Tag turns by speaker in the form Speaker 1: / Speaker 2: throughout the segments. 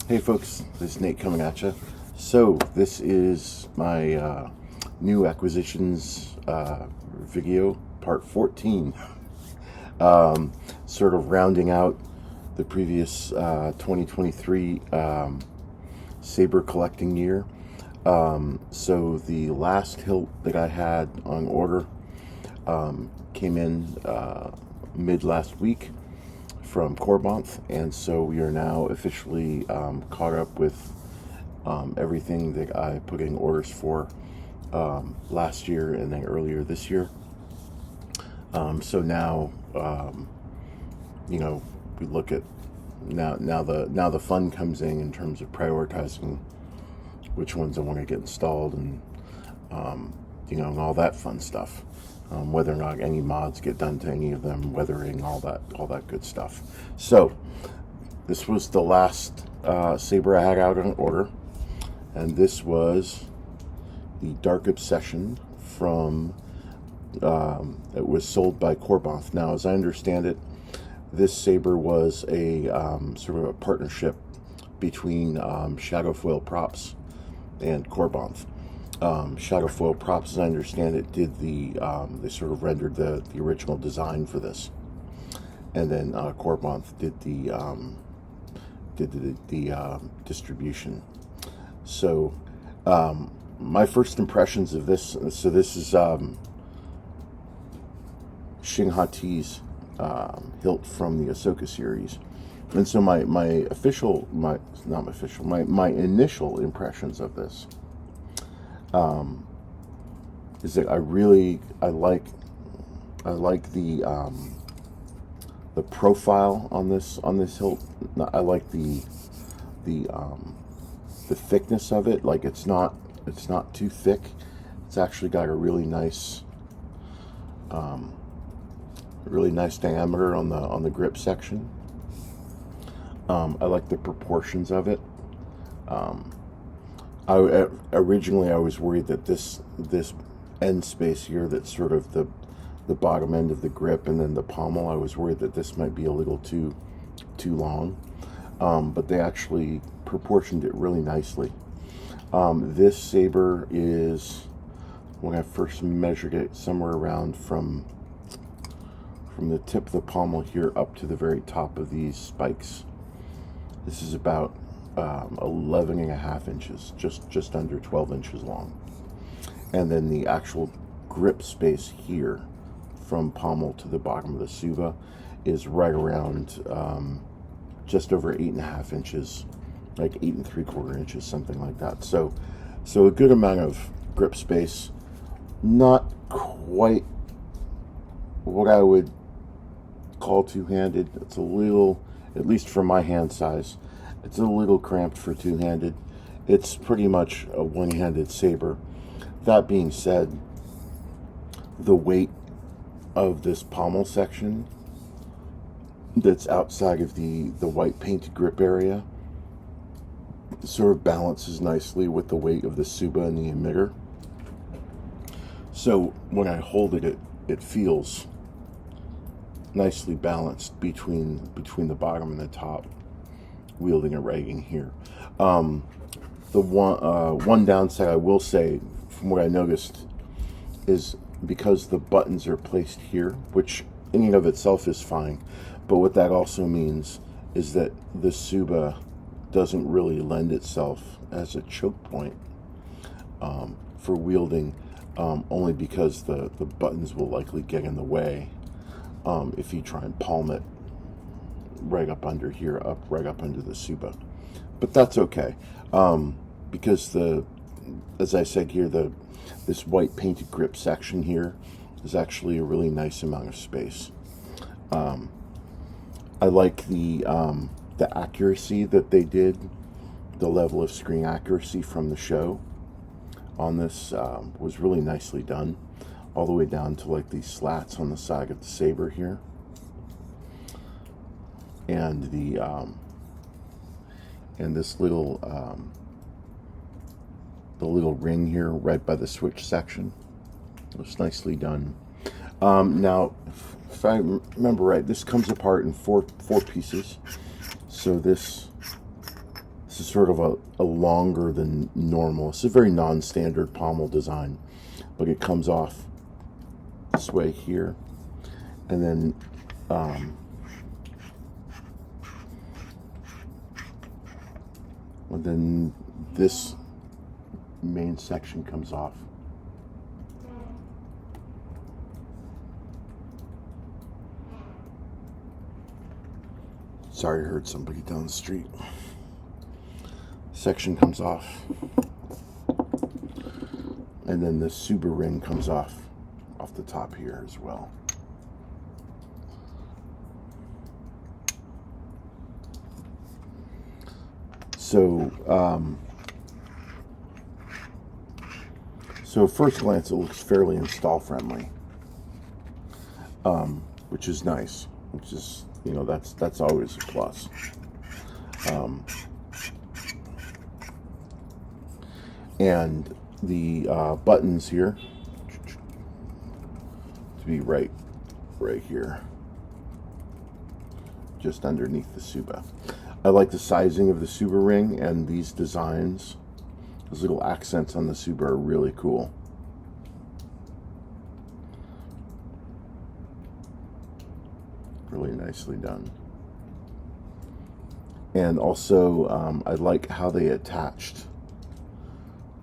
Speaker 1: Hey folks, this is Nate coming at you. So this is my new acquisitions video, part 14. Sort of rounding out the previous 2023 saber collecting year. So the last hilt that I had on order came in mid last week from Korbanth, and so we are now officially caught up with everything that I put in orders for last year and then earlier this year. So now, we look at now the fun comes in terms of prioritizing which ones I want to get installed and and all that fun stuff. Whether or not any mods get done to any of them, weathering, all that good stuff. So this was the last saber I had out on order, and this was the Dark Obsession from it was sold by Korbanth. Now, as I understand it, this saber was a sort of a partnership between Shadowfoil Props and Korbanth. Shadowfoil Props, as I understand it, did they sort of rendered the original design for this, and then Korbanth did the distribution. So my first impressions of this. So this is Shin Hati's hilt from the Ahsoka series, and so my initial impressions of this. Is that I like the profile on this hilt. I like the thickness of it. Like it's not too thick. It's actually got a really nice diameter on the grip section. I like the proportions of it. Originally I was worried that this end space here, that's sort of the bottom end of the grip and then the pommel, I was worried that this might be a little too long, but they actually proportioned it really nicely. This saber is, when I first measured it, somewhere around from the tip of the pommel here up to the very top of these spikes. This is about 11.5 inches, just under 12 inches long. And then the actual grip space here from pommel to the bottom of the suba is right around just over 8.5 inches, like 8 3/4 inches, something like that. So a good amount of grip space. Not quite what I would call two-handed. It's a little, at least for my hand size, it's a little cramped for two-handed. It's pretty much a one-handed saber. That being said, the weight of this pommel section that's outside of the white painted grip area sort of balances nicely with the weight of the suba and the emitter. So when I hold it, it feels nicely balanced between the bottom and the top, wielding a rigging here. The one downside I will say, from what I noticed, is because the buttons are placed here, which in and of itself is fine, but what that also means is that the suba doesn't really lend itself as a choke point for wielding, only because the buttons will likely get in the way if you try and palm it right up under here, right up under the suba. But that's okay, because as I said here, this white painted grip section here is actually a really nice amount of space. I like the accuracy that they did, the level of screen accuracy from the show on this was really nicely done, all the way down to like these slats on the side of the saber here, and this little the little ring here right by the switch section. It was nicely done. Now, if I remember right, this comes apart in four pieces. So this This is sort of a longer than normal. It's a very non-standard pommel design, but it comes off this way here, and then this main section comes off. Sorry, I heard somebody down the street. Section comes off, and then the Suba ring comes off the top here as well. So at first glance, it looks fairly install friendly, which is nice. Which is, you know, that's always a plus. And the buttons here to be right here, just underneath the Suba. I like the sizing of the Suba ring, and these designs, those little accents on the Suba are really cool. Really nicely done. And also, I like how they attached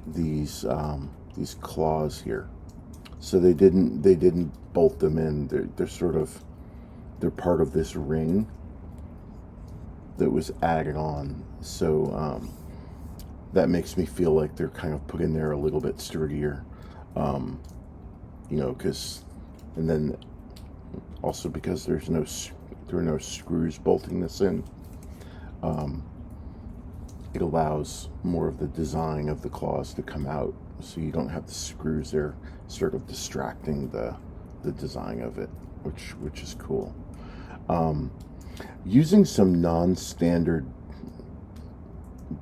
Speaker 1: these claws here. So they didn't bolt them in. They're part of this ring that was added on. So that makes me feel like they're kind of put in there a little bit sturdier. You know, and then also because there are no screws bolting this in. It allows more of the design of the claws to come out, so you don't have the screws there sort of distracting the design of it, which is cool. Using some non-standard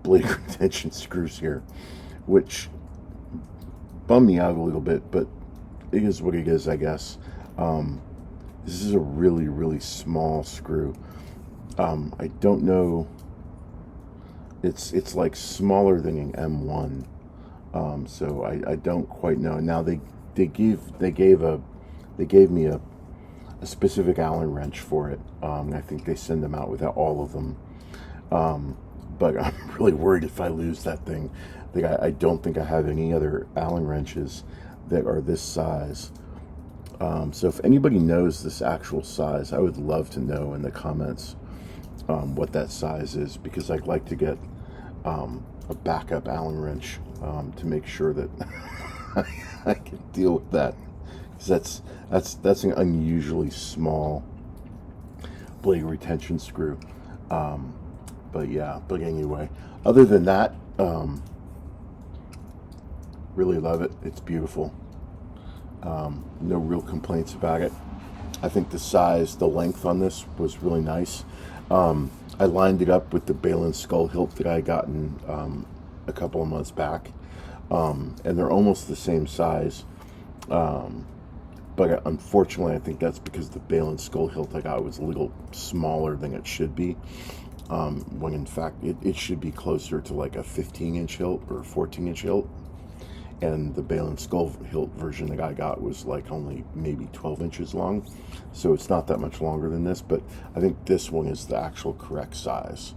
Speaker 1: blade retention screws here, which bummed me out a little bit, but it is what it is, I guess. This is a really, really small screw. I don't know. It's like smaller than an M1, so I don't quite know. Now they gave me a specific Allen wrench for it. I think they send them out without all of them, but I'm really worried if I lose that thing. I don't think I have any other Allen wrenches that are this size. So if anybody knows this actual size, I would love to know in the comments what that size is, because I'd like to get a backup Allen wrench to make sure that I can deal with that, because that's an unusually small blade retention screw. But anyway, other than that, really love it. It's beautiful. No real complaints about it. I think the length on this was really nice. I lined it up with the Balin skull hilt that I gotten a couple of months back, and they're almost the same size. But unfortunately, I think that's because the Balin skull hilt I got was a little smaller than it should be, when in fact it should be closer to like a 15-inch hilt or 14-inch hilt. And the Balin skull hilt version that I got was like only maybe 12 inches long. So it's not that much longer than this, but I think this one is the actual correct size.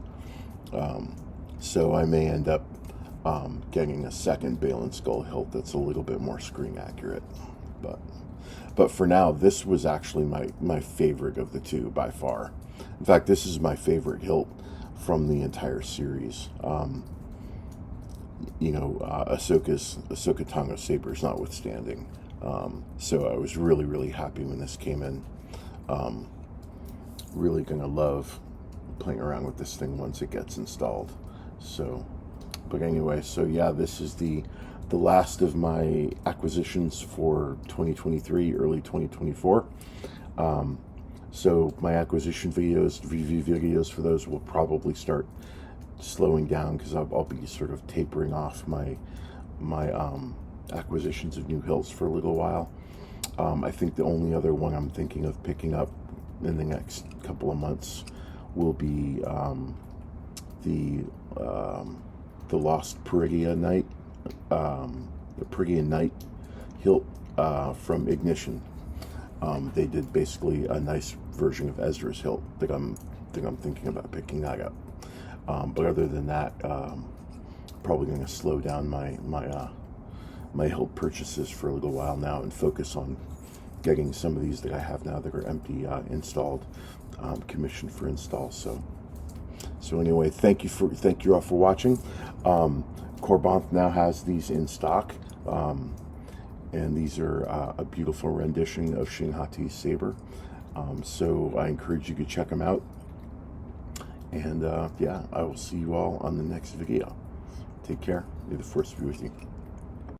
Speaker 1: So I may end up getting a second Balin skull hilt that's a little bit more screen accurate. But for now, this was actually my favorite of the two by far. In fact, this is my favorite hilt from the entire series. Ahsoka Tonga sabers notwithstanding. So I was really, really happy when this came in. Really gonna love playing around with this thing once it gets installed. So, but anyway, so yeah, this is the last of my acquisitions for 2023, early 2024. So my acquisition videos, review videos for those will probably start slowing down, because I'll be sort of tapering off my acquisitions of new hilts for a little while. I think the only other one I'm thinking of picking up in the next couple of months will be the the Lost Perigia Knight, the Perigian Knight hilt from Ignition. They did basically a nice version of Ezra's hilt. I'm thinking about picking that up. But other than that, probably going to slow down my hilt purchases for a little while now and focus on getting some of these that I have now that are empty installed, commissioned for install. So anyway, thank you all for watching. Korbanth now has these in stock, and these are a beautiful rendition of Shin Hati's saber. So I encourage you to check them out. And yeah, I will see you all on the next video. Take care. May the Force be with you.